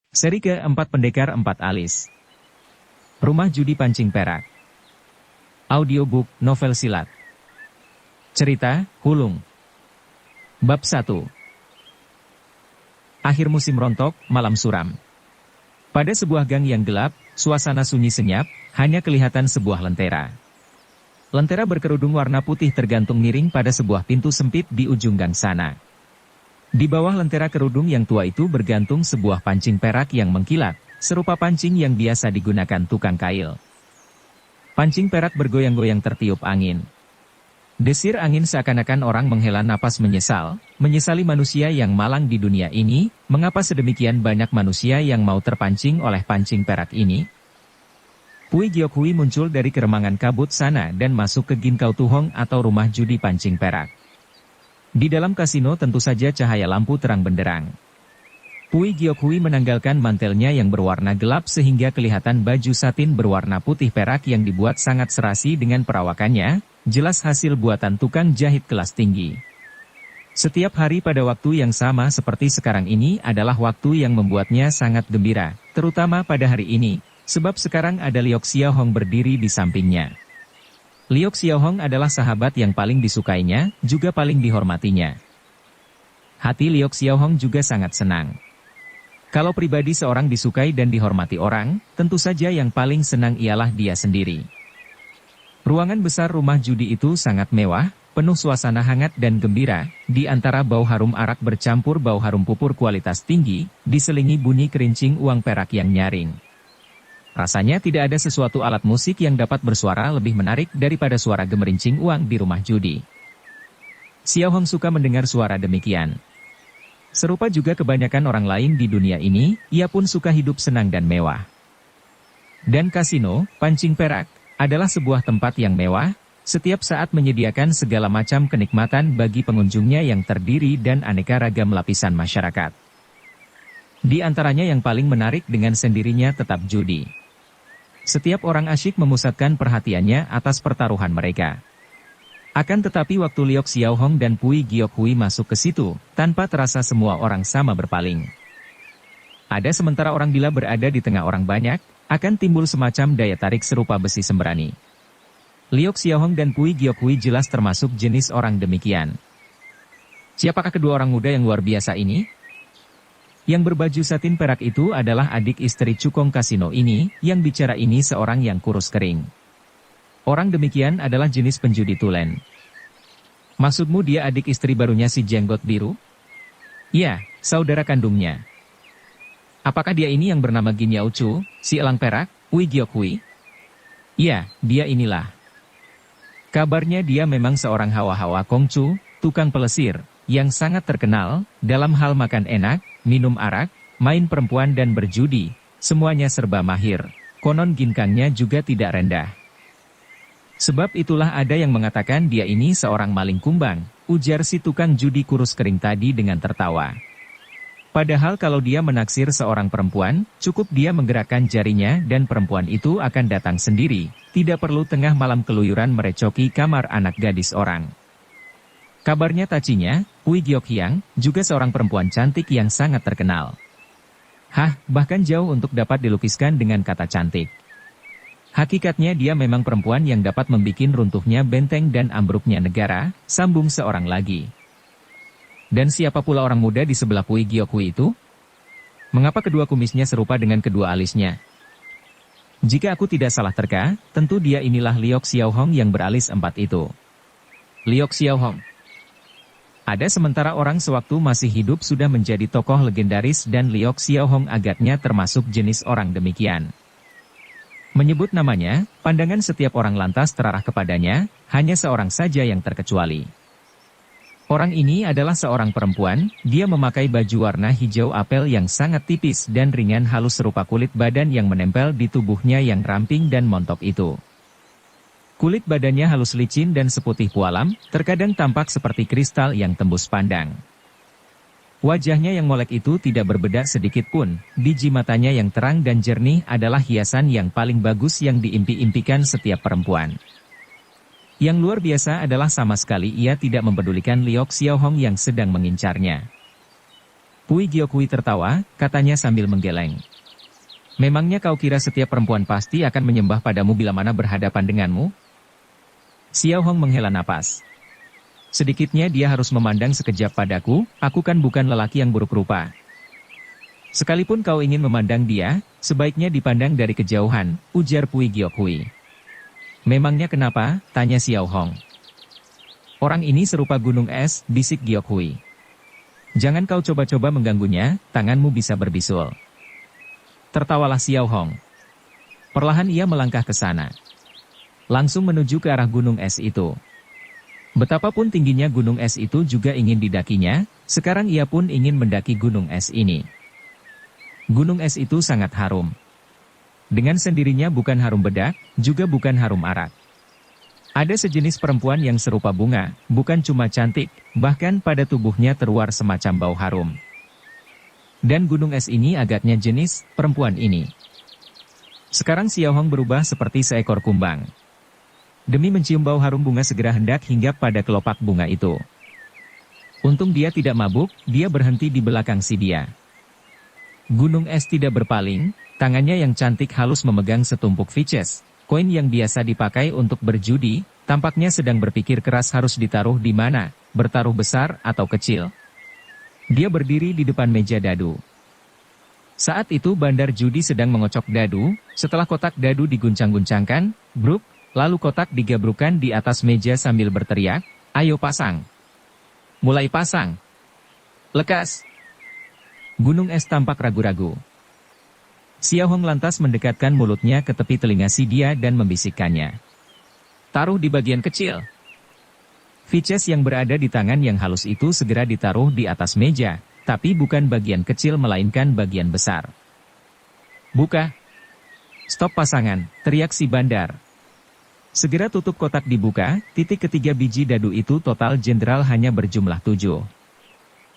Seri ke-4 Pendekar Empat Alis. Rumah Judi Pancing Perak. Audiobook, novel silat. Cerita, Hulung. Bab 1. Akhir musim rontok, malam suram. Pada sebuah gang yang gelap, suasana sunyi senyap, hanya kelihatan sebuah lentera. Lentera berkerudung warna putih tergantung miring pada sebuah pintu sempit di ujung gang sana. Di bawah lentera kerudung yang tua itu bergantung sebuah pancing perak yang mengkilat, serupa pancing yang biasa digunakan tukang kail. Pancing perak bergoyang-goyang tertiup angin. Desir angin seakan-akan orang menghela napas menyesali manusia yang malang di dunia ini, mengapa sedemikian banyak manusia yang mau terpancing oleh pancing perak ini? Pui Giokhui muncul dari keremangan kabut sana dan masuk ke Ginkau Tuhong atau rumah judi pancing perak. Di dalam kasino tentu saja cahaya lampu terang benderang. Pui Giokhui menanggalkan mantelnya yang berwarna gelap sehingga kelihatan baju satin berwarna putih perak yang dibuat sangat serasi dengan perawakannya, jelas hasil buatan tukang jahit kelas tinggi. Setiap hari pada waktu yang sama seperti sekarang ini adalah waktu yang membuatnya sangat gembira, terutama pada hari ini, sebab sekarang ada Liok Xiaohong berdiri di sampingnya. Liok Xiaohong adalah sahabat yang paling disukainya, juga paling dihormatinya. Hati Liok Xiaohong juga sangat senang. Kalau pribadi seorang disukai dan dihormati orang, tentu saja yang paling senang ialah dia sendiri. Ruangan besar rumah judi itu sangat mewah, penuh suasana hangat dan gembira, di antara bau harum arak bercampur bau harum pupur kualitas tinggi, diselingi bunyi kerincing uang perak yang nyaring. Rasanya tidak ada sesuatu alat musik yang dapat bersuara lebih menarik daripada suara gemerincing uang di rumah judi. Xiaohong suka mendengar suara demikian. Serupa juga kebanyakan orang lain di dunia ini, ia pun suka hidup senang dan mewah. Dan kasino, pancing perak, adalah sebuah tempat yang mewah, setiap saat menyediakan segala macam kenikmatan bagi pengunjungnya yang terdiri dan aneka ragam lapisan masyarakat. Di antaranya yang paling menarik dengan sendirinya tetap judi. Setiap orang asyik memusatkan perhatiannya atas pertaruhan mereka. Akan tetapi waktu Liok Xiaohong dan Pui Giokhui masuk ke situ, tanpa terasa semua orang sama berpaling. Ada sementara orang bila berada di tengah orang banyak, akan timbul semacam daya tarik serupa besi sembrani. Liok Xiaohong dan Pui Giokhui jelas termasuk jenis orang demikian. Siapakah kedua orang muda yang luar biasa ini? Yang berbaju satin perak itu adalah adik istri cukong kasino ini, yang bicara ini seorang yang kurus kering. Orang demikian adalah jenis penjudi tulen. Maksudmu dia adik istri barunya si jenggot biru? Ya, saudara kandungnya. Apakah dia ini yang bernama Gin Yao Chu, si elang perak, Pui Giokhui? Ya, dia inilah. Kabarnya dia memang seorang hawa-hawa kongcu, tukang pelesir, yang sangat terkenal, dalam hal makan enak, minum arak, main perempuan dan berjudi, semuanya serba mahir. Konon ginkangnya juga tidak rendah. Sebab itulah ada yang mengatakan dia ini seorang maling kumbang, ujar si tukang judi kurus kering tadi dengan tertawa. Padahal kalau dia menaksir seorang perempuan, cukup dia menggerakkan jarinya dan perempuan itu akan datang sendiri, tidak perlu tengah malam keluyuran merecoki kamar anak gadis orang. Kabarnya tacinya, Pui Giokhiang, juga seorang perempuan cantik yang sangat terkenal. Bahkan jauh untuk dapat dilukiskan dengan kata cantik. Hakikatnya dia memang perempuan yang dapat membikin runtuhnya benteng dan ambruknya negara, sambung seorang lagi. Dan siapa pula orang muda di sebelah Pui Giokhui itu? Mengapa kedua kumisnya serupa dengan kedua alisnya? Jika aku tidak salah terka, tentu dia inilah Liok Xiaohong yang beralis empat itu. Liok Xiaohong. Ada sementara orang sewaktu masih hidup sudah menjadi tokoh legendaris dan Liok Xiaohong agaknya termasuk jenis orang demikian. Menyebut namanya, pandangan setiap orang lantas terarah kepadanya, hanya seorang saja yang terkecuali. Orang ini adalah seorang perempuan, dia memakai baju warna hijau apel yang sangat tipis dan ringan halus serupa kulit badan yang menempel di tubuhnya yang ramping dan montok itu. Kulit badannya halus licin dan seputih pualam, terkadang tampak seperti kristal yang tembus pandang. Wajahnya yang molek itu tidak berbedak sedikit pun, biji matanya yang terang dan jernih adalah hiasan yang paling bagus yang diimpi-impikan setiap perempuan. Yang luar biasa adalah sama sekali ia tidak mempedulikan Liok Xiaohong yang sedang mengincarnya. Pui Giokhui tertawa, katanya sambil menggeleng. Memangnya kau kira setiap perempuan pasti akan menyembah padamu bila mana berhadapan denganmu? Xiao Hong menghela napas. Sedikitnya dia harus memandang sekejap padaku, aku kan bukan lelaki yang buruk rupa. Sekalipun kau ingin memandang dia, sebaiknya dipandang dari kejauhan, ujar Pui Giokhui. Memangnya kenapa? Tanya Xiao Hong. Orang ini serupa gunung es, bisik Giokhui. Jangan kau coba-coba mengganggunya, tanganmu bisa berbisul. Tertawalah Xiao Hong. Perlahan ia melangkah ke sana. Langsung menuju ke arah gunung es itu. Betapapun tingginya gunung es itu juga ingin didakinya, sekarang ia pun ingin mendaki gunung es ini. Gunung es itu sangat harum. Dengan sendirinya bukan harum bedak, juga bukan harum arak. Ada sejenis perempuan yang serupa bunga, bukan cuma cantik, bahkan pada tubuhnya terluar semacam bau harum. Dan gunung es ini agaknya jenis perempuan ini. Sekarang Xiao Hong berubah seperti seekor kumbang. Demi mencium bau harum bunga segera hendak hinggap pada kelopak bunga itu. Untung dia tidak mabuk, dia berhenti di belakang si dia. Gunung es tidak berpaling, tangannya yang cantik halus memegang setumpuk vices, koin yang biasa dipakai untuk berjudi, tampaknya sedang berpikir keras harus ditaruh di mana, bertaruh besar atau kecil. Dia berdiri di depan meja dadu. Saat itu bandar judi sedang mengocok dadu, setelah kotak dadu diguncang-guncangkan, bruk, lalu kotak digabrukkan di atas meja sambil berteriak, ayo pasang. Mulai pasang. Lekas. Gunung es tampak ragu-ragu. Xiao Hong lantas mendekatkan mulutnya ke tepi telinga si dia dan membisikkannya. Taruh di bagian kecil. Vices yang berada di tangan yang halus itu segera ditaruh di atas meja, tapi bukan bagian kecil melainkan bagian besar. Buka. Stop pasangan, teriak si bandar. Segera tutup kotak dibuka, titik ketiga biji dadu itu total jenderal hanya berjumlah 7.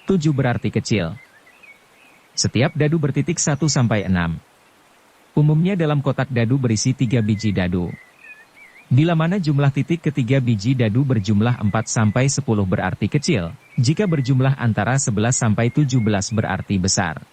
7 berarti kecil. Setiap dadu bertitik 1-6. Umumnya dalam kotak dadu berisi 3 biji dadu. Bila mana jumlah titik ketiga biji dadu berjumlah 4-10 berarti kecil, jika berjumlah antara 11-17 berarti besar.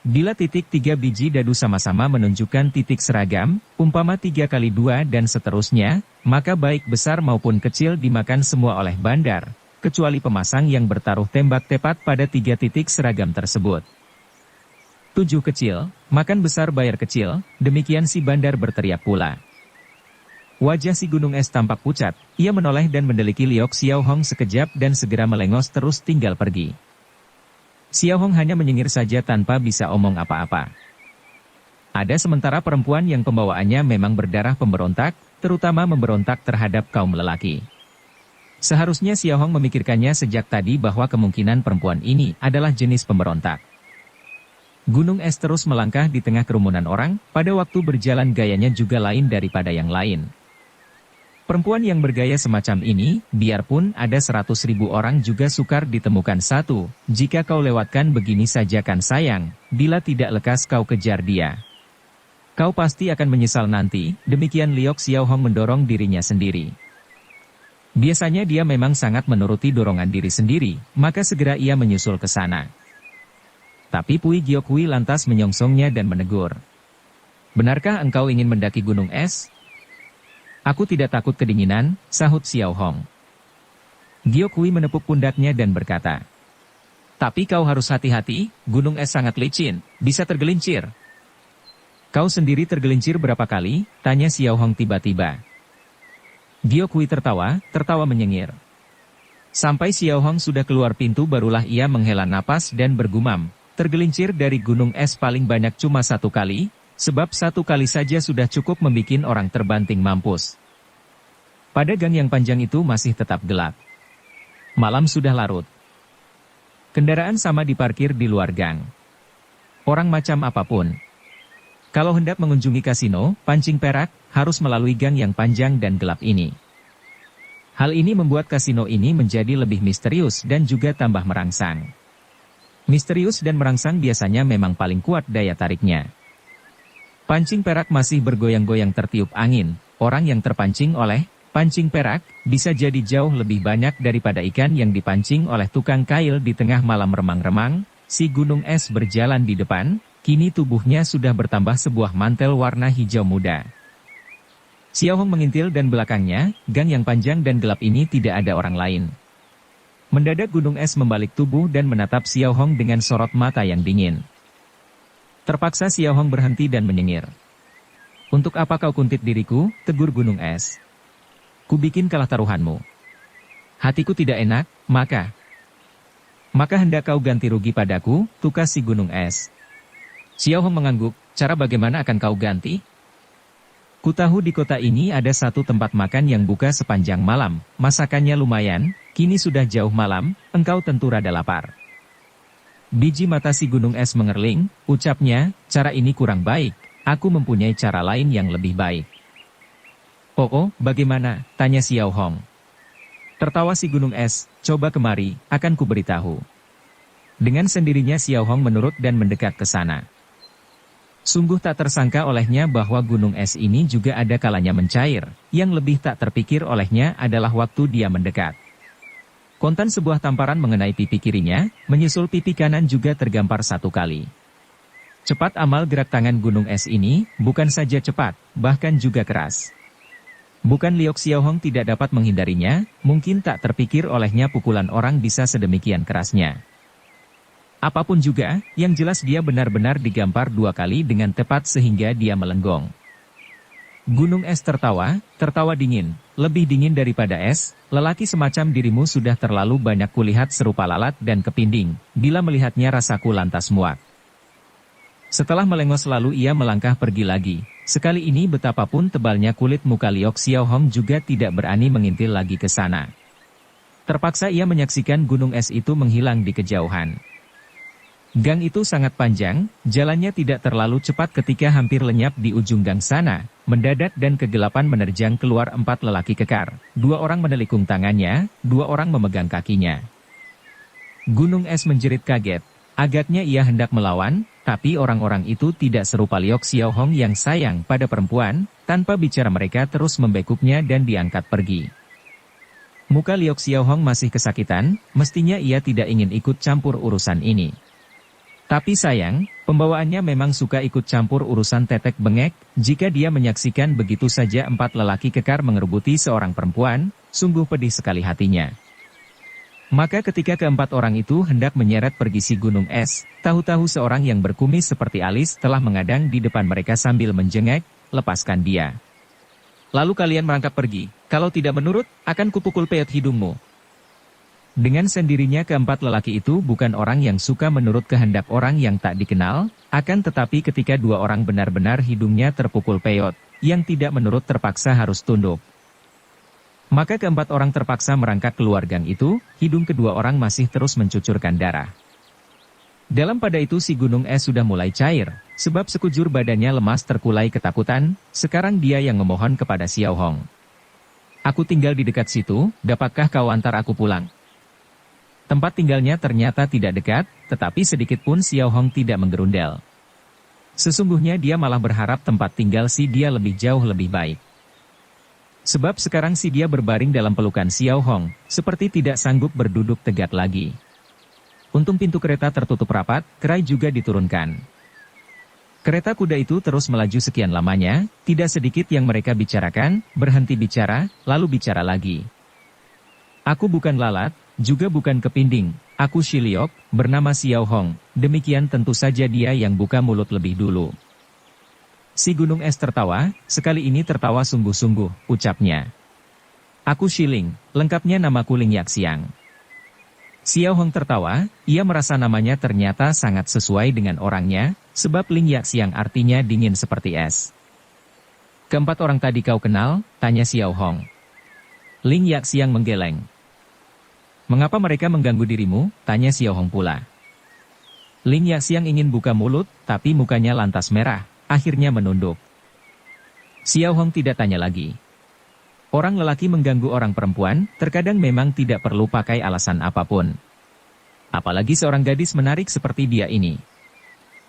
Bila titik 3 biji dadu sama-sama menunjukkan titik seragam, umpama 3 kali 2 dan seterusnya, maka baik besar maupun kecil dimakan semua oleh bandar, kecuali pemasang yang bertaruh tembak tepat pada 3 titik seragam tersebut. 7 kecil, makan besar bayar kecil, demikian si bandar berteriak pula. Wajah si gunung es tampak pucat, ia menoleh dan mendeliki Liok Xiao Hong sekejap dan segera melengos terus tinggal pergi. Xiao Hong hanya menyengir saja tanpa bisa omong apa-apa. Ada sementara perempuan yang pembawaannya memang berdarah pemberontak, terutama memberontak terhadap kaum lelaki. Seharusnya Xiao Hong memikirkannya sejak tadi bahwa kemungkinan perempuan ini adalah jenis pemberontak. Gunung es terus melangkah di tengah kerumunan orang, pada waktu berjalan gayanya juga lain daripada yang lain. Perempuan yang bergaya semacam ini, biarpun ada 100.000 orang juga sukar ditemukan satu, jika kau lewatkan begini saja kan sayang, bila tidak lekas kau kejar dia. Kau pasti akan menyesal nanti, demikian Liok Xiao Hong mendorong dirinya sendiri. Biasanya dia memang sangat menuruti dorongan diri sendiri, maka segera ia menyusul ke sana. Tapi Pui Giokhui lantas menyongsongnya dan menegur. Benarkah engkau ingin mendaki gunung es? Aku tidak takut kedinginan, sahut Xiao Hong. Giokhui menepuk pundaknya dan berkata. Tapi kau harus hati-hati, gunung es sangat licin, bisa tergelincir. Kau sendiri tergelincir berapa kali? Tanya Xiao Hong tiba-tiba. Giokhui tertawa menyengir. Sampai Xiao Hong sudah keluar pintu barulah ia menghela napas dan bergumam. Tergelincir dari gunung es paling banyak cuma 1 kali, sebab 1 kali saja sudah cukup membikin orang terbanting mampus. Pada gang yang panjang itu masih tetap gelap. Malam sudah larut. Kendaraan sama diparkir di luar gang. Orang macam apapun. Kalau hendak mengunjungi kasino, pancing perak, harus melalui gang yang panjang dan gelap ini. Hal ini membuat kasino ini menjadi lebih misterius dan juga tambah merangsang. Misterius dan merangsang biasanya memang paling kuat daya tariknya. Pancing perak masih bergoyang-goyang tertiup angin, orang yang terpancing oleh pancing perak bisa jadi jauh lebih banyak daripada ikan yang dipancing oleh tukang kail di tengah malam remang-remang, Si gunung es berjalan di depan, kini tubuhnya sudah bertambah sebuah mantel warna hijau muda. Xiao Hong mengintil dan belakangnya, gang yang panjang dan gelap ini tidak ada orang lain. Mendadak gunung es membalik tubuh dan menatap Xiao Hong dengan sorot mata yang dingin. Terpaksa Xiao Hong berhenti dan menyengir. "Untuk apa kau kuntit diriku?" tegur gunung es. "Ku bikin kalah taruhanmu. Hatiku tidak enak, maka hendak kau ganti rugi padaku," tukas si gunung es. Xiao Hong mengangguk, "Cara bagaimana akan kau ganti? Ku tahu di kota ini ada satu tempat makan yang buka sepanjang malam, masakannya lumayan, kini sudah jauh malam, engkau tentu rada lapar." Biji mata si gunung es mengerling, ucapnya, "Cara ini kurang baik, aku mempunyai cara lain yang lebih baik." "Oh, bagaimana?" tanya Xiao Hong. Tertawa si gunung es, "Coba kemari, akan ku beritahu." Dengan sendirinya Xiao Hong menurut dan mendekat ke sana. Sungguh tak tersangka olehnya bahwa gunung es ini juga ada kalanya mencair, yang lebih tak terpikir olehnya adalah waktu dia mendekat. Kontan sebuah tamparan mengenai pipi kirinya, menyusul pipi kanan juga tergampar satu kali. Cepat amal gerak tangan gunung es ini, bukan saja cepat, bahkan juga keras. Bukan Liok Xiao Hong tidak dapat menghindarinya, mungkin tak terpikir olehnya pukulan orang bisa sedemikian kerasnya. Apapun juga, yang jelas dia benar-benar digampar dua kali dengan tepat sehingga dia melenggong. Gunung es tertawa dingin, lebih dingin daripada es, "Lelaki semacam dirimu sudah terlalu banyak kulihat serupa lalat dan kepinding, bila melihatnya rasaku lantas muak." Setelah melengos lalu ia melangkah pergi lagi, sekali ini betapapun tebalnya kulit muka Liok Xiao Hong juga tidak berani mengintil lagi ke sana. Terpaksa ia menyaksikan gunung es itu menghilang di kejauhan. Gang itu sangat panjang, jalannya tidak terlalu cepat ketika hampir lenyap di ujung gang sana, mendadak dan kegelapan menerjang keluar 4 lelaki kekar, 2 orang menelikung tangannya, 2 orang memegang kakinya. Gunung es menjerit kaget, agaknya ia hendak melawan, tapi orang-orang itu tidak serupa Liok Xiao Hong yang sayang pada perempuan, tanpa bicara mereka terus membekupnya dan diangkat pergi. Muka Liok Xiao Hong masih kesakitan, mestinya ia tidak ingin ikut campur urusan ini. Tapi sayang, pembawaannya memang suka ikut campur urusan tetek bengek, jika dia menyaksikan begitu saja 4 lelaki kekar mengerebuti seorang perempuan, sungguh pedih sekali hatinya. Maka ketika keempat orang itu hendak menyeret pergi si gunung es, tahu-tahu seorang yang berkumis seperti alis telah mengadang di depan mereka sambil menjengek, "Lepaskan dia. Lalu kalian merangkap pergi, kalau tidak menurut, akan kupukul peot hidungmu." Dengan sendirinya keempat lelaki itu bukan orang yang suka menurut kehendak orang yang tak dikenal, akan tetapi ketika 2 orang benar-benar hidungnya terpukul peot, yang tidak menurut terpaksa harus tunduk. Maka keempat orang terpaksa merangkak keluar gang itu, hidung kedua orang masih terus mencucurkan darah. Dalam pada itu si gunung es sudah mulai cair, sebab sekujur badannya lemas terkulai ketakutan, sekarang dia yang memohon kepada Xiao Hong. "Aku tinggal di dekat situ, dapatkah kau antar aku pulang?" Tempat tinggalnya ternyata tidak dekat, tetapi sedikit pun Xiao Hong tidak menggerundel. Sesungguhnya dia malah berharap tempat tinggal si dia lebih jauh lebih baik. Sebab sekarang si dia berbaring dalam pelukan Xiao Hong, seperti tidak sanggup berduduk tegak lagi. Untung pintu kereta tertutup rapat, kerai juga diturunkan. Kereta kuda itu terus melaju sekian lamanya, tidak sedikit yang mereka bicarakan, berhenti bicara, lalu bicara lagi. "Aku bukan lalat, juga bukan kepinding, aku Shiliok, bernama Xiao Hong," demikian tentu saja dia yang buka mulut lebih dulu. Si gunung es tertawa, sekali ini tertawa sungguh-sungguh, ucapnya. "Aku Shiling, lengkapnya namaku Ling Yaxiang." Xiao Hong tertawa, ia merasa namanya ternyata sangat sesuai dengan orangnya, sebab Ling Yaxiang artinya dingin seperti es. "Keempat orang tadi kau kenal?" tanya Xiao Hong. Ling Yaxiang menggeleng. "Mengapa mereka mengganggu dirimu?" tanya Xiao Hong pula. Ling Yaxiang ingin buka mulut, tapi mukanya lantas merah, akhirnya menunduk. Xiao Hong tidak tanya lagi. Orang lelaki mengganggu orang perempuan, terkadang memang tidak perlu pakai alasan apapun. Apalagi seorang gadis menarik seperti dia ini.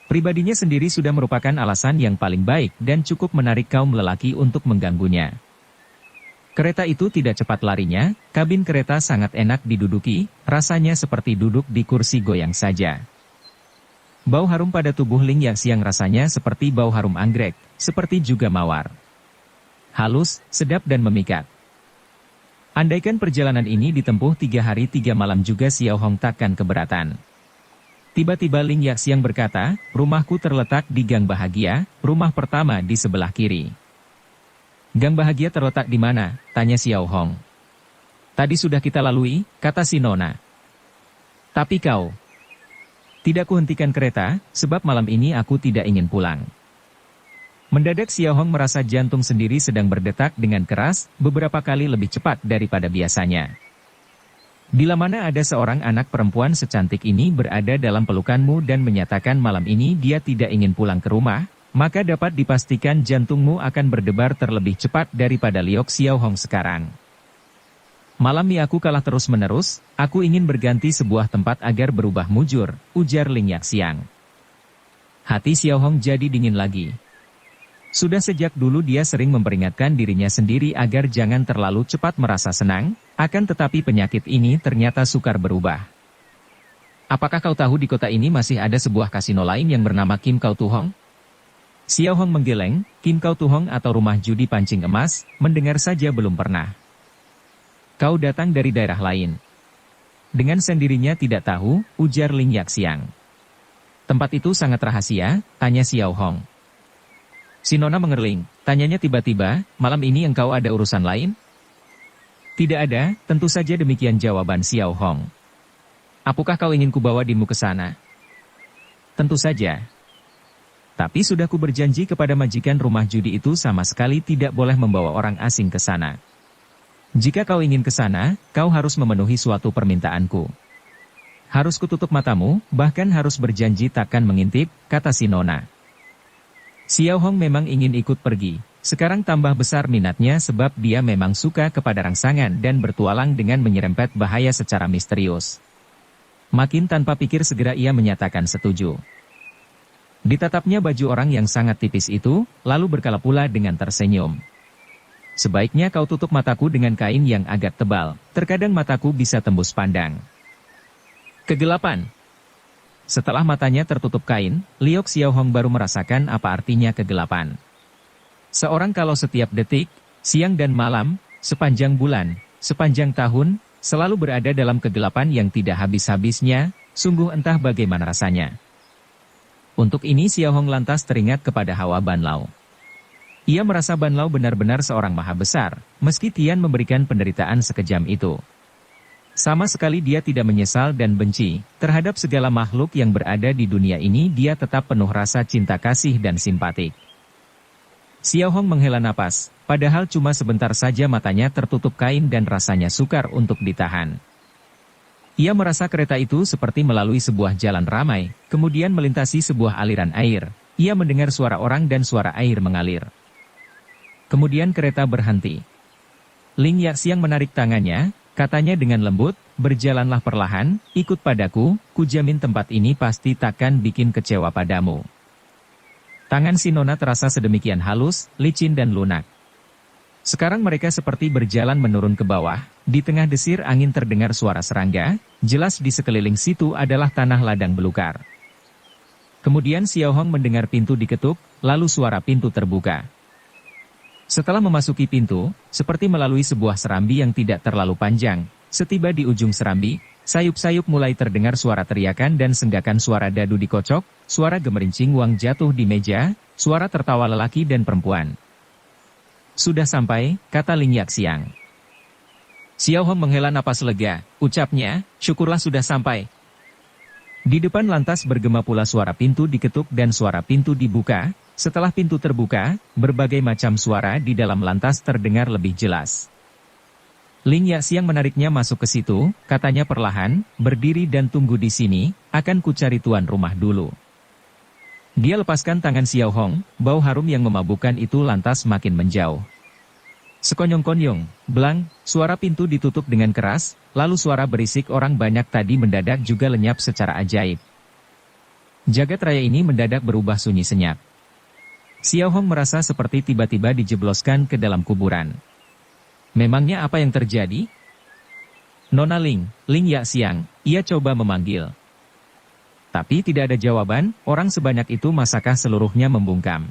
Pribadinya sendiri sudah merupakan alasan yang paling baik dan cukup menarik kaum lelaki untuk mengganggunya. Kereta itu tidak cepat larinya, kabin kereta sangat enak diduduki, rasanya seperti duduk di kursi goyang saja. Bau harum pada tubuh Ling Yaxiang rasanya seperti bau harum anggrek, seperti juga mawar. Halus, sedap dan memikat. Andaikan perjalanan ini ditempuh 3 hari 3 malam juga Xiao Hong takkan keberatan. Tiba-tiba Ling Yaxiang berkata, rumahku terletak di Gang Bahagia, rumah pertama di sebelah kiri. Gang Bahagia terletak di mana? Tanya Xiao Hong. Tadi sudah kita lalui, kata si Nona. Tapi kau... Tidak kuhentikan kereta, sebab malam ini aku tidak ingin pulang. Mendadak Xiao Hong merasa jantung sendiri sedang berdetak dengan keras, beberapa kali lebih cepat daripada biasanya. Bila mana ada seorang anak perempuan secantik ini berada dalam pelukanmu dan menyatakan malam ini dia tidak ingin pulang ke rumah, maka dapat dipastikan jantungmu akan berdebar terlebih cepat daripada Liok Xiao Hong sekarang. Malam ini aku kalah terus-menerus, aku ingin berganti sebuah tempat agar berubah mujur, ujar Ling Yaxiang. Hati Xiao Hong jadi dingin lagi. Sudah sejak dulu dia sering memperingatkan dirinya sendiri agar jangan terlalu cepat merasa senang, akan tetapi penyakit ini ternyata sukar berubah. Apakah kau tahu di kota ini masih ada sebuah kasino lain yang bernama Kim Kau Tu Hong? Xiao Hong menggeleng, Kim Kau Tu Hong atau rumah judi pancing emas, mendengar saja belum pernah. Kau datang dari daerah lain. Dengan sendirinya tidak tahu, ujar Ling Yaxiang. Tempat itu sangat rahasia, tanya Xiao Hong. Si Nona mengerling, tanyanya tiba-tiba, malam ini engkau ada urusan lain? Tidak ada, tentu saja demikian jawaban Xiao Hong. Apakah kau ingin kubawa dimu ke sana? Tentu saja. Tapi sudah ku berjanji kepada majikan rumah judi itu sama sekali tidak boleh membawa orang asing ke sana. Jika kau ingin ke sana, kau harus memenuhi suatu permintaanku. Harus kututup matamu, bahkan harus berjanji takkan mengintip, kata si Nona. Xiao Hong memang ingin ikut pergi, sekarang tambah besar minatnya sebab dia memang suka kepada rangsangan dan bertualang dengan menyerempet bahaya secara misterius. Makin tanpa pikir segera ia menyatakan setuju. Ditatapnya baju orang yang sangat tipis itu, lalu berkala pula dengan tersenyum. Sebaiknya kau tutup mataku dengan kain yang agak tebal, terkadang mataku bisa tembus pandang. Kegelapan. Setelah matanya tertutup kain, Liok Xiao Hong baru merasakan apa artinya kegelapan. Seorang kalau setiap detik, siang dan malam, sepanjang bulan, sepanjang tahun, selalu berada dalam kegelapan yang tidak habis-habisnya, sungguh entah bagaimana rasanya. Untuk ini Xiao Hong lantas teringat kepada Hawa Ban Lao. Ia merasa Ban Lao benar-benar seorang maha besar, meski Tian memberikan penderitaan sekejam itu. Sama sekali dia tidak menyesal dan benci, terhadap segala makhluk yang berada di dunia ini dia tetap penuh rasa cinta kasih dan simpatik. Xiao Hong menghela napas, padahal cuma sebentar saja matanya tertutup kain dan rasanya sukar untuk ditahan. Ia merasa kereta itu seperti melalui sebuah jalan ramai, kemudian melintasi sebuah aliran air. Ia mendengar suara orang dan suara air mengalir. Kemudian kereta berhenti. Ling Yaxiang menarik tangannya, katanya dengan lembut, berjalanlah perlahan, ikut padaku, kujamin tempat ini pasti takkan bikin kecewa padamu. Tangan si Nona terasa sedemikian halus, licin dan lunak. Sekarang mereka seperti berjalan menurun ke bawah, di tengah desir angin terdengar suara serangga, jelas di sekeliling situ adalah tanah ladang belukar. Kemudian Xiao Hong mendengar pintu diketuk, lalu suara pintu terbuka. Setelah memasuki pintu, seperti melalui sebuah serambi yang tidak terlalu panjang, setiba di ujung serambi, sayup-sayup mulai terdengar suara teriakan dan senggakan suara dadu dikocok, suara gemerincing uang jatuh di meja, suara tertawa lelaki dan perempuan. Sudah sampai, kata Ling Yaxiang. Xiao Hong menghela napas lega, ucapnya, syukurlah sudah sampai. Di depan lantas bergema pula suara pintu diketuk dan suara pintu dibuka. Setelah pintu terbuka, berbagai macam suara di dalam lantas terdengar lebih jelas. Ling Yaxiang menariknya masuk ke situ, katanya perlahan, berdiri dan tunggu di sini, akan kucari tuan rumah dulu. Dia lepaskan tangan Xiao Hong, bau harum yang memabukkan itu lantas makin menjauh. Sekonyong-konyong, belang, suara pintu ditutup dengan keras, lalu suara berisik orang banyak tadi mendadak juga lenyap secara ajaib. Jagat raya ini mendadak berubah sunyi senyap. Xiao Hong merasa seperti tiba-tiba dijebloskan ke dalam kuburan. Memangnya apa yang terjadi? Nona Ling, Ling Yaxiang, ia coba memanggil. Tapi tidak ada jawaban, orang sebanyak itu masakah seluruhnya membungkam.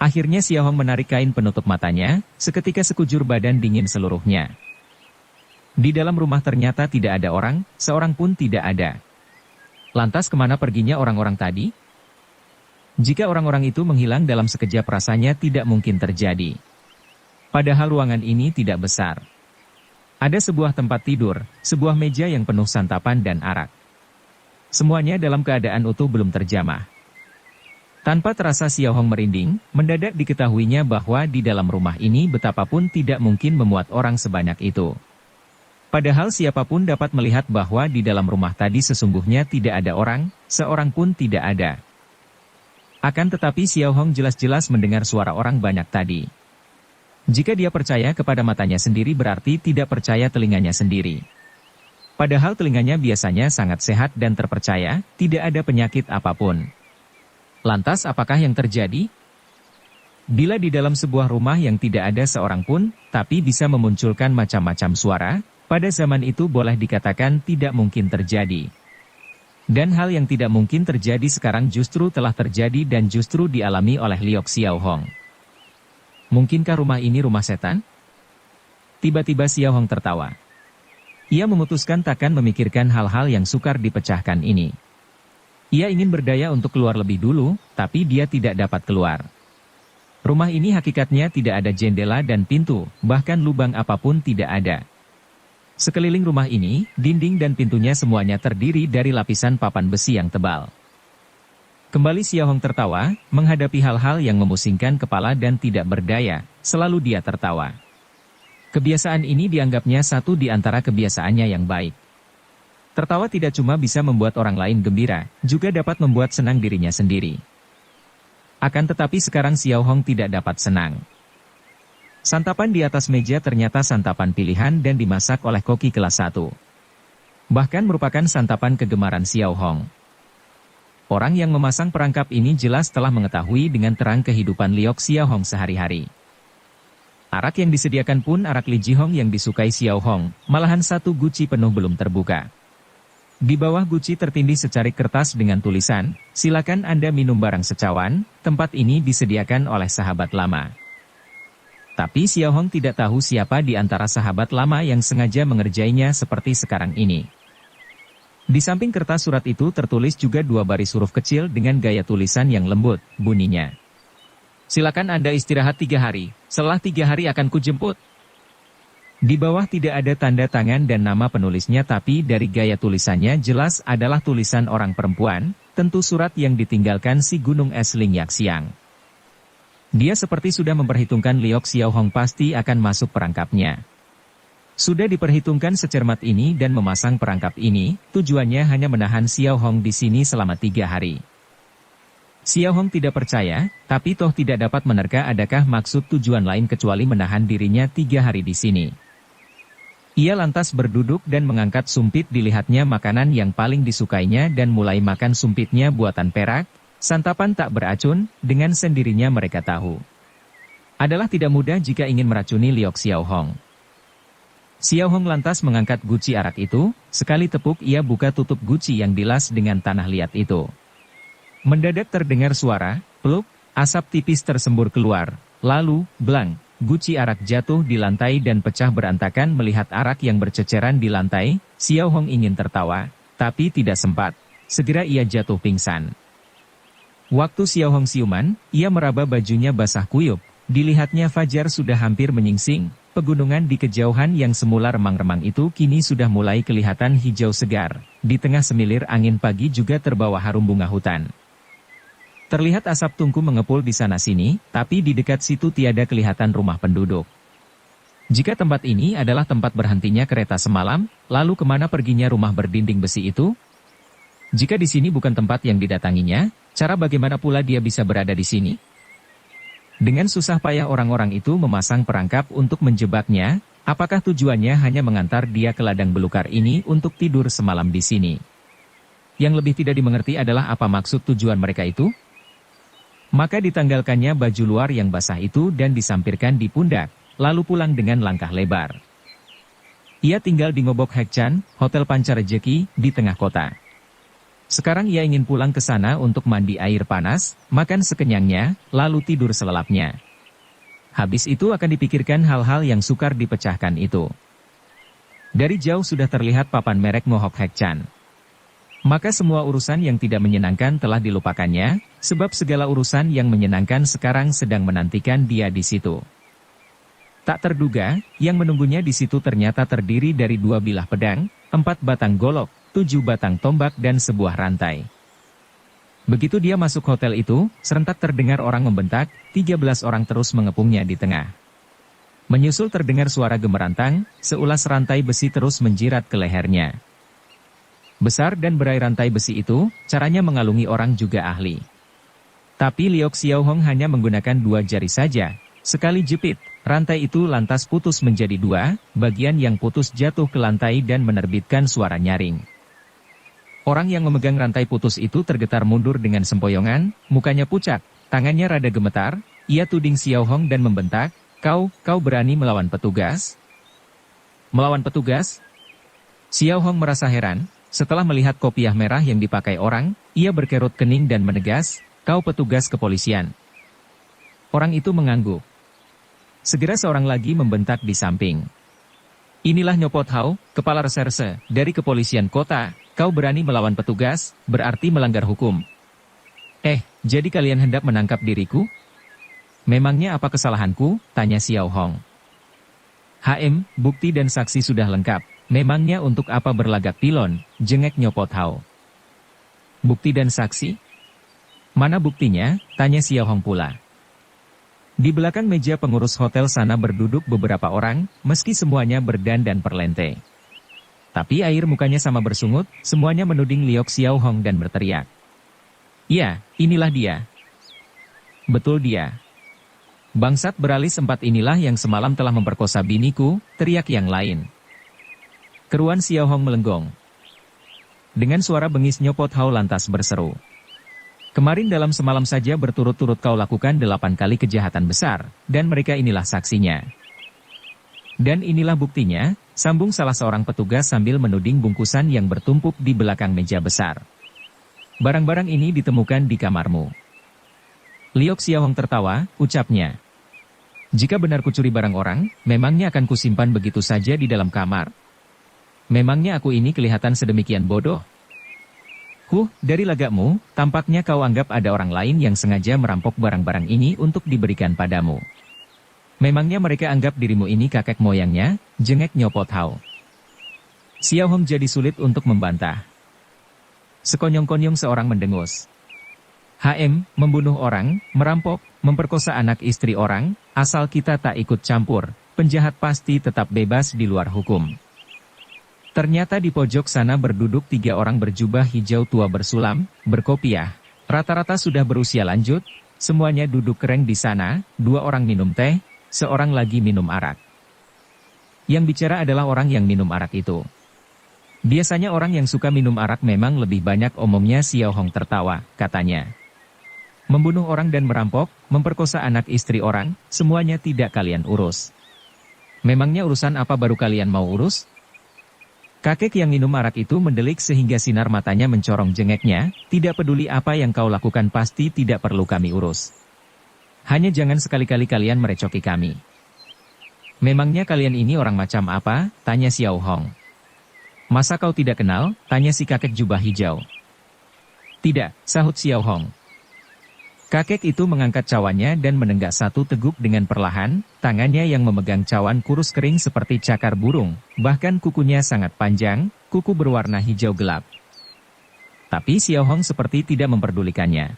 Akhirnya Xiao Hong menarik kain penutup matanya, seketika sekujur badan dingin seluruhnya. Di dalam rumah ternyata tidak ada orang, seorang pun tidak ada. Lantas kemana perginya orang-orang tadi? Jika orang-orang itu menghilang dalam sekejap rasanya tidak mungkin terjadi. Padahal ruangan ini tidak besar. Ada sebuah tempat tidur, sebuah meja yang penuh santapan dan arak. Semuanya dalam keadaan utuh belum terjamah. Tanpa terasa Xiao Hong merinding, mendadak diketahuinya bahwa di dalam rumah ini betapapun tidak mungkin memuat orang sebanyak itu. Padahal siapapun dapat melihat bahwa di dalam rumah tadi sesungguhnya tidak ada orang, seorang pun tidak ada. Akan tetapi Xiao Hong jelas-jelas mendengar suara orang banyak tadi. Jika dia percaya kepada matanya sendiri berarti tidak percaya telinganya sendiri. Padahal telinganya biasanya sangat sehat dan terpercaya, tidak ada penyakit apapun. Lantas apakah yang terjadi? Bila di dalam sebuah rumah yang tidak ada seorang pun, tapi bisa memunculkan macam-macam suara, pada zaman itu boleh dikatakan tidak mungkin terjadi. Dan hal yang tidak mungkin terjadi sekarang justru telah terjadi dan justru dialami oleh Liok Xiao Hong. Mungkinkah rumah ini rumah setan? Tiba-tiba Xiao Hong tertawa. Ia memutuskan takkan memikirkan hal-hal yang sukar dipecahkan ini. Ia ingin berdaya untuk keluar lebih dulu, tapi dia tidak dapat keluar. Rumah ini hakikatnya tidak ada jendela dan pintu, bahkan lubang apapun tidak ada. Sekeliling rumah ini, dinding dan pintunya semuanya terdiri dari lapisan papan besi yang tebal. Kembali Xiao Hong tertawa, menghadapi hal-hal yang memusingkan kepala dan tidak berdaya, selalu dia tertawa. Kebiasaan ini dianggapnya satu di antara kebiasaannya yang baik. Tertawa tidak cuma bisa membuat orang lain gembira, juga dapat membuat senang dirinya sendiri. Akan tetapi sekarang Xiao Hong tidak dapat senang. Santapan di atas meja ternyata santapan pilihan dan dimasak oleh koki kelas 1. Bahkan merupakan santapan kegemaran Xiao Hong. Orang yang memasang perangkap ini jelas telah mengetahui dengan terang kehidupan Liok Xiao Hong sehari-hari. Arak yang disediakan pun arak Li Jihong yang disukai Xiao Hong, malahan satu guci penuh belum terbuka. Di bawah guci tertindih secarik kertas dengan tulisan, silakan Anda minum barang secawan, tempat ini disediakan oleh sahabat lama. Tapi Xiao Hong tidak tahu siapa di antara sahabat lama yang sengaja mengerjainya seperti sekarang ini. Di samping kertas surat itu tertulis juga dua baris huruf kecil dengan gaya tulisan yang lembut, bunyinya. Silakan Anda istirahat 3 hari, setelah 3 hari akan kujemput. Di bawah tidak ada tanda tangan dan nama penulisnya tapi dari gaya tulisannya jelas adalah tulisan orang perempuan, tentu surat yang ditinggalkan si gunung es Ling Yaxiang. Dia seperti sudah memperhitungkan Liok Xiao Hong pasti akan masuk perangkapnya. Sudah diperhitungkan secermat ini dan memasang perangkap ini, tujuannya hanya menahan Xiao Hong di sini selama 3 hari. Xiao Hong tidak percaya, tapi toh tidak dapat menerka adakah maksud tujuan lain kecuali menahan dirinya 3 hari di sini. Ia lantas berduduk dan mengangkat sumpit dilihatnya makanan yang paling disukainya dan mulai makan sumpitnya buatan perak, santapan tak beracun, dengan sendirinya mereka tahu. Adalah tidak mudah jika ingin meracuni Liok Xiao Hong. Xiao Hong lantas mengangkat guci arak itu, sekali tepuk ia buka tutup guci yang dilas dengan tanah liat itu. Mendadak terdengar suara, peluk, asap tipis tersembur keluar, lalu, blang, guci arak jatuh di lantai dan pecah berantakan melihat arak yang berceceran di lantai, Xiao Hong ingin tertawa, tapi tidak sempat, segera ia jatuh pingsan. Waktu Xiao Hong siuman, ia meraba bajunya basah kuyup, dilihatnya fajar sudah hampir menyingsing, pegunungan di kejauhan yang semula remang-remang itu kini sudah mulai kelihatan hijau segar, di tengah semilir angin pagi juga terbawa harum bunga hutan. Terlihat asap tungku mengepul di sana-sini, tapi di dekat situ tiada kelihatan rumah penduduk. Jika tempat ini adalah tempat berhentinya kereta semalam, lalu kemana perginya rumah berdinding besi itu? Jika di sini bukan tempat yang didatanginya, cara bagaimana pula dia bisa berada di sini? Dengan susah payah orang-orang itu memasang perangkap untuk menjebaknya, apakah tujuannya hanya mengantar dia ke ladang belukar ini untuk tidur semalam di sini? Yang lebih tidak dimengerti adalah apa maksud tujuan mereka itu? Maka ditanggalkannya baju luar yang basah itu dan disampirkan di pundak, lalu pulang dengan langkah lebar. Ia tinggal di Ngobok Hekchan, Hotel Panca Rejeki, di tengah kota. Sekarang ia ingin pulang ke sana untuk mandi air panas, makan sekenyangnya, lalu tidur selelapnya. Habis itu akan dipikirkan hal-hal yang sukar dipecahkan itu. Dari jauh sudah terlihat papan merek Mohawk Hekchan. Maka semua urusan yang tidak menyenangkan telah dilupakannya, sebab segala urusan yang menyenangkan sekarang sedang menantikan dia di situ. Tak terduga, yang menunggunya di situ ternyata terdiri dari 2 bilah pedang, 4 batang golok, 7 batang tombak dan sebuah rantai. Begitu dia masuk hotel itu, serentak terdengar orang membentak, 13 orang terus mengepungnya di tengah. Menyusul terdengar suara gemerantang, seulas rantai besi terus menjirat ke lehernya. Besar dan berai rantai besi itu, caranya mengalungi orang juga ahli. Tapi Liok Xiaohong hanya menggunakan 2 jari saja. Sekali jepit, rantai itu lantas putus menjadi 2, bagian yang putus jatuh ke lantai dan menerbitkan suara nyaring. Orang yang memegang rantai putus itu tergetar mundur dengan sempoyongan, mukanya pucat, tangannya rada gemetar, ia tuding Xiaohong dan membentak, kau berani melawan petugas? Melawan petugas? Xiaohong merasa heran, setelah melihat kopiah merah yang dipakai orang, ia berkerut kening dan menegas, kau petugas kepolisian. Orang itu mengangguk. Segera seorang lagi membentak di samping. Inilah Nyopot Hao, kepala reserse, dari kepolisian kota, kau berani melawan petugas, berarti melanggar hukum. Jadi kalian hendak menangkap diriku? Memangnya apa kesalahanku? Tanya Xiaohong. Bukti dan saksi sudah lengkap, memangnya untuk apa berlagak pilon, jengek Nyopot Hao. Bukti dan saksi? Mana buktinya? Tanya Xiaohong pula. Di belakang meja pengurus hotel sana berduduk beberapa orang, meski semuanya berdandan perlente. Tapi air mukanya sama bersungut, semuanya menuding Liok Xiaohong dan berteriak. Ya, inilah dia. Betul dia. Bangsat beralis 4 inilah yang semalam telah memperkosa biniku, teriak yang lain. Keruan Xiaohong melenggong. Dengan suara bengis Nyopot Hao lantas berseru. Kemarin dalam semalam saja berturut-turut kau lakukan 8 kali kejahatan besar, dan mereka inilah saksinya. Dan inilah buktinya, sambung salah seorang petugas sambil menuding bungkusan yang bertumpuk di belakang meja besar. Barang-barang ini ditemukan di kamarmu. Liok Xiaohong tertawa, ucapnya. Jika benar kucuri barang orang, memangnya akan kusimpan begitu saja di dalam kamar? Memangnya aku ini kelihatan sedemikian bodoh? Dari lagakmu, tampaknya kau anggap ada orang lain yang sengaja merampok barang-barang ini untuk diberikan padamu. Memangnya mereka anggap dirimu ini kakek moyangnya, jengek Nyopot Hao. Xiaohong jadi sulit untuk membantah. Sekonyong-konyong seorang mendengus. Membunuh orang, merampok, memperkosa anak istri orang, asal kita tak ikut campur, penjahat pasti tetap bebas di luar hukum. Ternyata di pojok sana berduduk 3 orang berjubah hijau tua bersulam, berkopiah. Rata-rata sudah berusia lanjut, semuanya duduk kering di sana, 2 orang minum teh, seorang lagi minum arak. Yang bicara adalah orang yang minum arak itu. Biasanya orang yang suka minum arak memang lebih banyak omongnya. Xiaohong tertawa, katanya. Membunuh orang dan merampok, memperkosa anak istri orang, semuanya tidak kalian urus. Memangnya urusan apa baru kalian mau urus? Kakek yang minum arak itu mendelik sehingga sinar matanya mencorong jengeknya, tidak peduli apa yang kau lakukan pasti tidak perlu kami urus. Hanya jangan sekali-kali kalian merecoki kami. Memangnya kalian ini orang macam apa? Tanya Xiaohong. Masa kau tidak kenal? Tanya si kakek jubah hijau. Tidak, sahut Xiaohong. Kakek itu mengangkat cawannya dan menenggak satu teguk dengan perlahan, tangannya yang memegang cawan kurus kering seperti cakar burung, bahkan kukunya sangat panjang, kuku berwarna hijau gelap. Tapi Xiaohong seperti tidak memperdulikannya.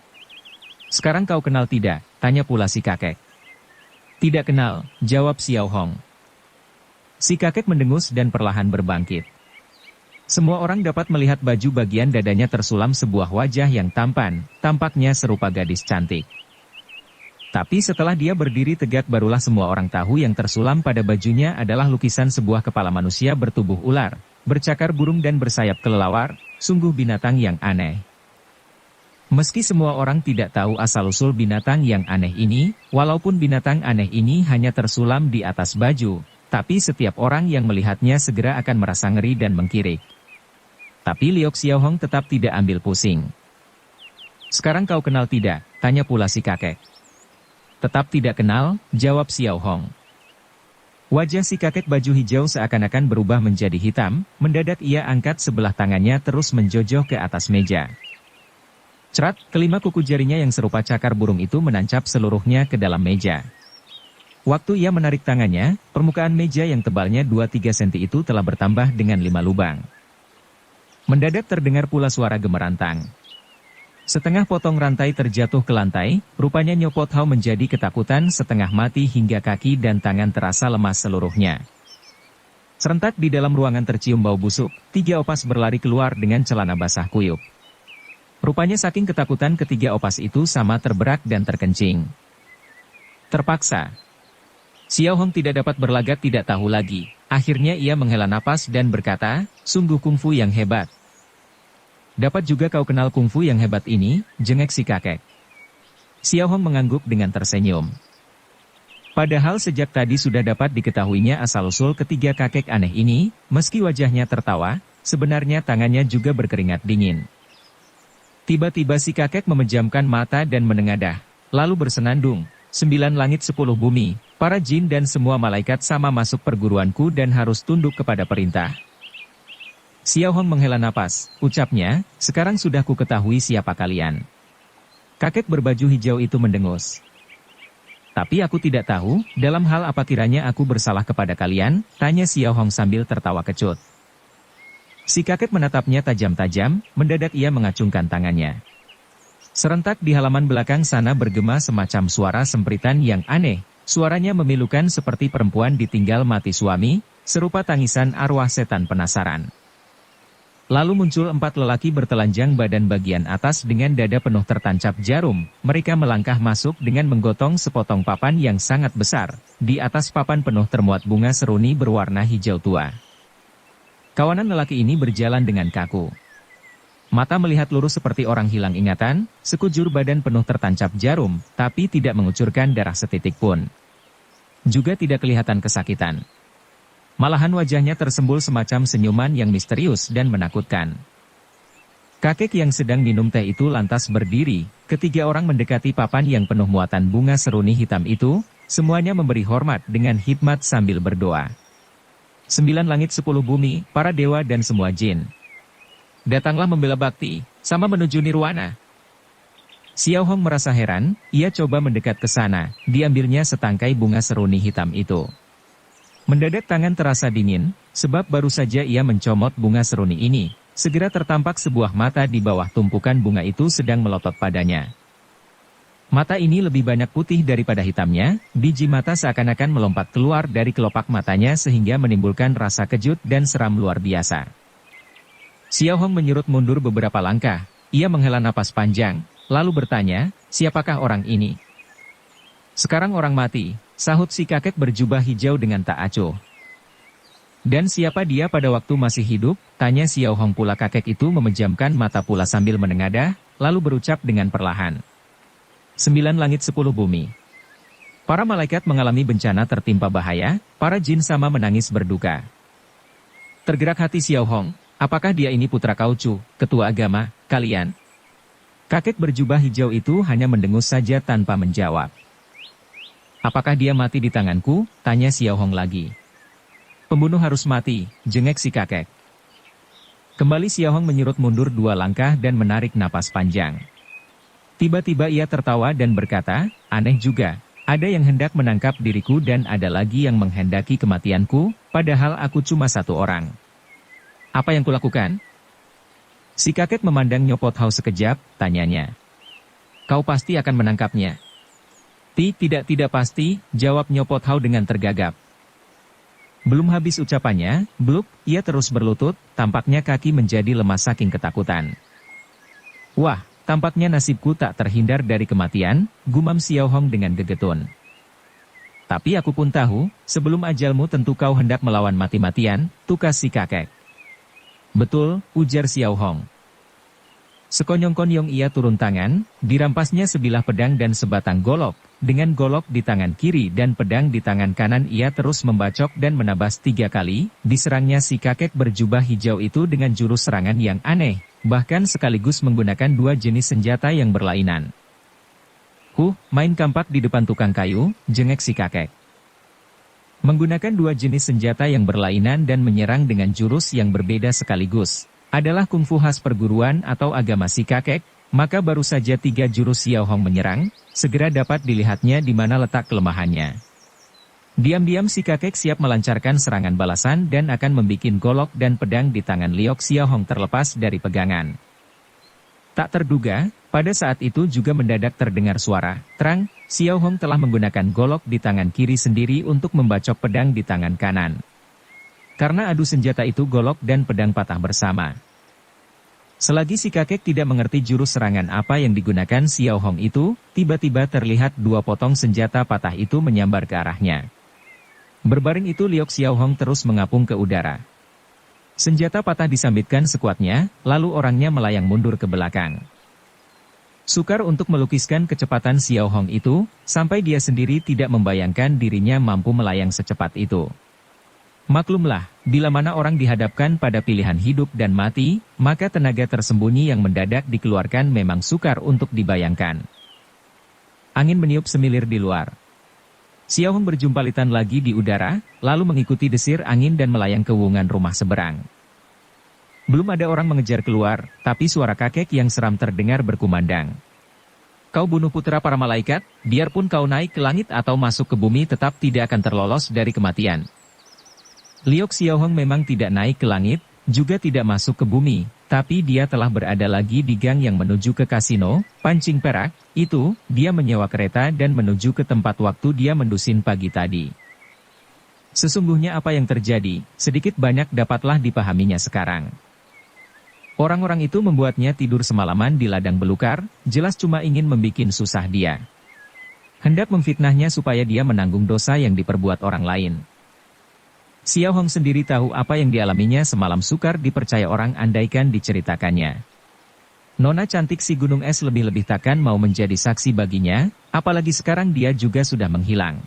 Sekarang kau kenal tidak? Tanya pula si kakek. Tidak kenal, jawab Xiaohong. Si kakek mendengus dan perlahan berbangkit. Semua orang dapat melihat baju bagian dadanya tersulam sebuah wajah yang tampan, tampaknya serupa gadis cantik. Tapi setelah dia berdiri tegak barulah semua orang tahu yang tersulam pada bajunya adalah lukisan sebuah kepala manusia bertubuh ular, bercakar burung dan bersayap kelelawar, sungguh binatang yang aneh. Meski semua orang tidak tahu asal-usul binatang yang aneh ini, walaupun binatang aneh ini hanya tersulam di atas baju, tapi setiap orang yang melihatnya segera akan merasa ngeri dan mengkirik. Tapi Liok Xiaohong tetap tidak ambil pusing. Sekarang kau kenal tidak? Tanya pula si kakek. Tetap tidak kenal, jawab Xiaohong. Wajah si kakek baju hijau seakan-akan berubah menjadi hitam, mendadak ia angkat sebelah tangannya terus menjojok ke atas meja. Cerat, kelima kuku jarinya yang serupa cakar burung itu menancap seluruhnya ke dalam meja. Waktu ia menarik tangannya, permukaan meja yang tebalnya 2-3 senti itu telah bertambah dengan 5 lubang. Mendadak terdengar pula suara gemerantang. Setengah potong rantai terjatuh ke lantai, rupanya Nyopot Hao menjadi ketakutan setengah mati hingga kaki dan tangan terasa lemas seluruhnya. Serentak di dalam ruangan tercium bau busuk, 3 opas berlari keluar dengan celana basah kuyup. Rupanya saking ketakutan ketiga opas itu sama terberak dan terkencing. Terpaksa. Xiaohong tidak dapat berlagak tidak tahu lagi. Akhirnya ia menghela napas dan berkata, sungguh kungfu yang hebat. Dapat juga kau kenal kungfu yang hebat ini, jengek si kakek. Xiaohong mengangguk dengan tersenyum. Padahal sejak tadi sudah dapat diketahuinya asal-usul ketiga kakek aneh ini, meski wajahnya tertawa, sebenarnya tangannya juga berkeringat dingin. Tiba-tiba si kakek memejamkan mata dan menengadah, lalu bersenandung, 9 langit 10 bumi, para jin dan semua malaikat sama masuk perguruanku dan harus tunduk kepada perintah. Xiaohong menghela napas, ucapnya, sekarang sudah ku ketahui siapa kalian. Kakek berbaju hijau itu mendengus. Tapi aku tidak tahu, dalam hal apa kiranya aku bersalah kepada kalian, tanya Xiaohong sambil tertawa kecut. Si kakek menatapnya tajam-tajam, mendadak ia mengacungkan tangannya. Serentak di halaman belakang sana bergema semacam suara sempritan yang aneh, suaranya memilukan seperti perempuan ditinggal mati suami, serupa tangisan arwah setan penasaran. Lalu muncul 4 lelaki bertelanjang badan bagian atas dengan dada penuh tertancap jarum. Mereka melangkah masuk dengan menggotong sepotong papan yang sangat besar. Di atas papan penuh termuat bunga seruni berwarna hijau tua. Kawanan lelaki ini berjalan dengan kaku. Mata melihat lurus seperti orang hilang ingatan, sekujur badan penuh tertancap jarum, tapi tidak mengucurkan darah setitik pun. Juga tidak kelihatan kesakitan. Malahan wajahnya tersembul semacam senyuman yang misterius dan menakutkan. Kakek yang sedang minum teh itu lantas berdiri, ketiga orang mendekati papan yang penuh muatan bunga seruni hitam itu, semuanya memberi hormat dengan hikmat sambil berdoa. 9 langit 10 bumi, para dewa dan semua jin. Datanglah membela bakti, sama menuju nirwana. Xiaohong merasa heran, ia coba mendekat ke sana, diambilnya setangkai bunga seruni hitam itu. Mendadak tangan terasa dingin, sebab baru saja ia mencomot bunga seruni ini. Segera tertampak sebuah mata di bawah tumpukan bunga itu sedang melotot padanya. Mata ini lebih banyak putih daripada hitamnya, biji mata seakan-akan melompat keluar dari kelopak matanya sehingga menimbulkan rasa kejut dan seram luar biasa. Xiaohong menyerut mundur beberapa langkah, ia menghela napas panjang, lalu bertanya, siapakah orang ini? Sekarang orang mati. Sahut si kakek berjubah hijau dengan tak acuh. Dan siapa dia pada waktu masih hidup? Tanya Xiaohong pula. Kakek itu memejamkan mata pula sambil menengadah, lalu berucap dengan perlahan. 9 langit 10 bumi. Para malaikat mengalami bencana tertimpa bahaya, para jin sama menangis berduka. Tergerak hati Xiaohong, apakah dia ini putra Kaucu, ketua agama, kalian? Kakek berjubah hijau itu hanya mendengus saja tanpa menjawab. Apakah dia mati di tanganku? Tanya Xiaohong lagi. Pembunuh harus mati, jengek si kakek. Kembali Xiaohong menyerut mundur 2 langkah dan menarik napas panjang. Tiba-tiba ia tertawa dan berkata, aneh juga, ada yang hendak menangkap diriku dan ada lagi yang menghendaki kematianku, padahal aku cuma 1 orang. Apa yang kulakukan? Si kakek memandang Nyopot Hao sekejap, tanyanya. Kau pasti akan menangkapnya. Tidak pasti, jawab Nyopot Hao dengan tergagap. Belum habis ucapannya, bluk, ia terus berlutut, tampaknya kaki menjadi lemas saking ketakutan. Wah, tampaknya nasibku tak terhindar dari kematian, gumam Xiaohong dengan gegetun. Tapi aku pun tahu, sebelum ajalmu tentu kau hendak melawan mati-matian, tukas si kakek. Betul, ujar Xiaohong. Sekonyong-konyong ia turun tangan, dirampasnya sebilah pedang dan sebatang golok, dengan golok di tangan kiri dan pedang di tangan kanan ia terus membacok dan menabas 3 kali, diserangnya si kakek berjubah hijau itu dengan jurus serangan yang aneh, bahkan sekaligus menggunakan 2 jenis senjata yang berlainan. Main kampak di depan tukang kayu, jengek si kakek. Menggunakan 2 jenis senjata yang berlainan dan menyerang dengan jurus yang berbeda sekaligus, adalah kungfu khas perguruan atau agama si kakek. Maka baru saja 3 jurus Xiao Hong menyerang, segera dapat dilihatnya di mana letak kelemahannya. Diam-diam si kakek siap melancarkan serangan balasan dan akan membikin golok dan pedang di tangan Liok Xiao Hong terlepas dari pegangan. Tak terduga, pada saat itu juga mendadak terdengar suara terang, Xiao Hong telah menggunakan golok di tangan kiri sendiri untuk membacok pedang di tangan kanan. Karena adu senjata itu golok dan pedang patah bersama. Selagi si kakek tidak mengerti jurus serangan apa yang digunakan Xiao Hong itu, tiba-tiba terlihat 2 potong senjata patah itu menyambar ke arahnya. Berbaring itu Liok Xiao Hong terus mengapung ke udara. Senjata patah disambitkan sekuatnya, lalu orangnya melayang mundur ke belakang. Sukar untuk melukiskan kecepatan Xiao Hong itu, sampai dia sendiri tidak membayangkan dirinya mampu melayang secepat itu. Maklumlah, bila mana orang dihadapkan pada pilihan hidup dan mati, maka tenaga tersembunyi yang mendadak dikeluarkan memang sukar untuk dibayangkan. Angin meniup semilir di luar. Xiao Hong berjumpalitan lagi di udara, lalu mengikuti desir angin dan melayang ke wungan rumah seberang. Belum ada orang mengejar keluar, tapi suara kakek yang seram terdengar berkumandang. Kau bunuh putra para malaikat, biarpun kau naik ke langit atau masuk ke bumi tetap tidak akan terlolos dari kematian. Liok Xiao Hong memang tidak naik ke langit, juga tidak masuk ke bumi, tapi dia telah berada lagi di gang yang menuju ke kasino, pancing perak, itu, dia menyewa kereta dan menuju ke tempat waktu dia mendusin pagi tadi. Sesungguhnya apa yang terjadi, sedikit banyak dapatlah dipahaminya sekarang. Orang-orang itu membuatnya tidur semalaman di ladang belukar, jelas cuma ingin membikin susah dia. Hendak memfitnahnya supaya dia menanggung dosa yang diperbuat orang lain. Xiao Hong sendiri tahu apa yang dialaminya semalam sukar dipercaya orang andaikan diceritakannya. Nona cantik si gunung es lebih-lebih takkan mau menjadi saksi baginya, apalagi sekarang dia juga sudah menghilang.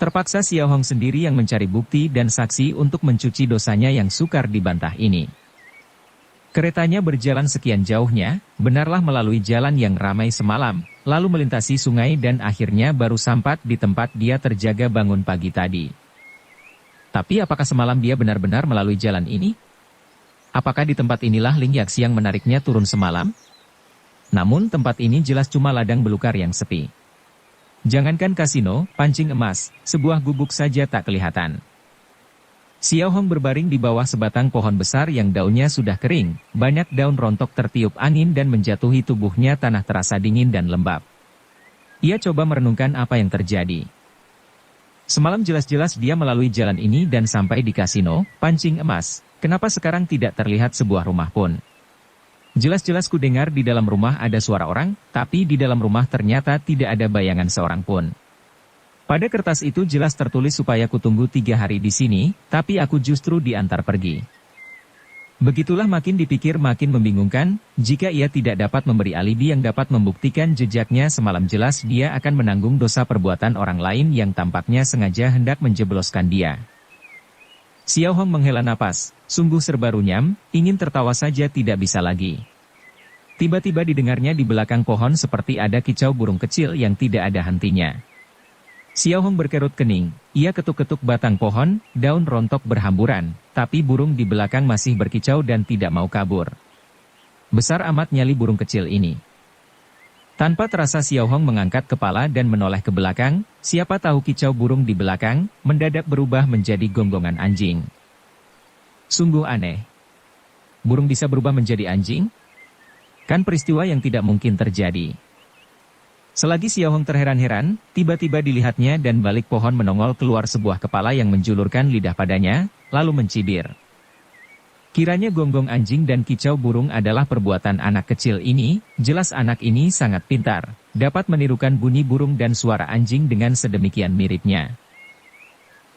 Terpaksa Xiao Hong sendiri yang mencari bukti dan saksi untuk mencuci dosanya yang sukar dibantah ini. Keretanya berjalan sekian jauhnya, benarlah melalui jalan yang ramai semalam, lalu melintasi sungai dan akhirnya baru sampai di tempat dia terjaga bangun pagi tadi. Tapi apakah semalam dia benar-benar melalui jalan ini? Apakah di tempat inilah Ling Yaksi yang menariknya turun semalam? Namun tempat ini jelas cuma ladang belukar yang sepi. Jangankan kasino, pancing emas, sebuah gubuk saja tak kelihatan. Xiao Hong berbaring di bawah sebatang pohon besar yang daunnya sudah kering, banyak daun rontok tertiup angin dan menjatuhi tubuhnya tanah terasa dingin dan lembab. Ia coba merenungkan apa yang terjadi. Semalam jelas-jelas dia melalui jalan ini dan sampai di kasino, pancing emas. Kenapa sekarang tidak terlihat sebuah rumah pun? Jelas-jelas ku dengar di dalam rumah ada suara orang, tapi di dalam rumah ternyata tidak ada bayangan seorang pun. Pada kertas itu jelas tertulis supaya ku tunggu 3 hari di sini, tapi aku justru diantar pergi. Begitulah makin dipikir makin membingungkan, jika ia tidak dapat memberi alibi yang dapat membuktikan jejaknya semalam jelas dia akan menanggung dosa perbuatan orang lain yang tampaknya sengaja hendak menjebloskan dia. Xiao Hong menghela napas, sungguh serba runyam, ingin tertawa saja tidak bisa lagi. Tiba-tiba didengarnya di belakang pohon seperti ada kicau burung kecil yang tidak ada hentinya. Xiao Hong berkerut kening, ia ketuk-ketuk batang pohon, daun rontok berhamburan, tapi burung di belakang masih berkicau dan tidak mau kabur. Besar amat nyali burung kecil ini. Tanpa terasa Xiao Hong mengangkat kepala dan menoleh ke belakang, siapa tahu kicau burung di belakang, mendadak berubah menjadi gonggongan anjing. Sungguh aneh. Burung bisa berubah menjadi anjing? Kan peristiwa yang tidak mungkin terjadi. Selagi Xiao Hong terheran-heran, tiba-tiba dilihatnya dan balik pohon menongol keluar sebuah kepala yang menjulurkan lidah padanya, lalu mencibir. Kiranya gonggong anjing dan kicau burung adalah perbuatan anak kecil ini, jelas anak ini sangat pintar, dapat menirukan bunyi burung dan suara anjing dengan sedemikian miripnya.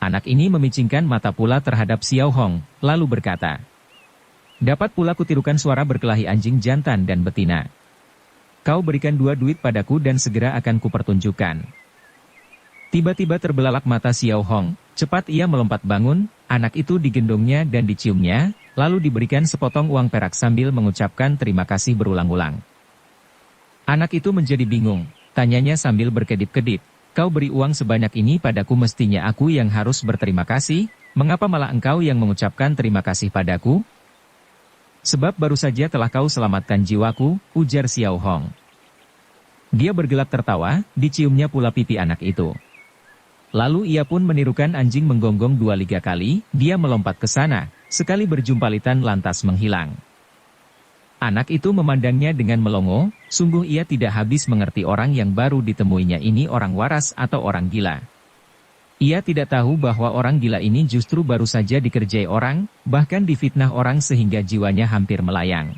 Anak ini memicingkan mata pula terhadap Xiao Hong, lalu berkata, dapat pula kutirukan suara berkelahi anjing jantan dan betina. kau berikan 2 duit padaku dan segera akan kupertunjukkan. Tiba-tiba terbelalak mata Xiao Hong, cepat ia melompat bangun, anak itu digendongnya dan diciumnya, lalu diberikan sepotong uang perak sambil mengucapkan terima kasih berulang-ulang. Anak itu menjadi bingung, tanyanya sambil berkedip-kedip, kau beri uang sebanyak ini padaku, mestinya aku yang harus berterima kasih, mengapa malah engkau yang mengucapkan terima kasih padaku? Sebab baru saja telah kau selamatkan jiwaku, ujar Xiao Hong. Dia bergelak tertawa, diciumnya pula pipi anak itu. Lalu ia pun menirukan anjing menggonggong 2-3 kali, dia melompat ke sana, sekali berjumpalitan lantas menghilang. Anak itu memandangnya dengan melongo, sungguh ia tidak habis mengerti orang yang baru ditemuinya ini orang waras atau orang gila. Ia tidak tahu bahwa orang gila ini justru baru saja dikerjai orang, bahkan difitnah orang sehingga jiwanya hampir melayang.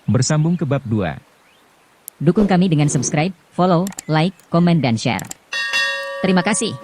Bersambung ke bab 2. Dukung kami dengan subscribe, follow, like, komen dan share. Terima kasih.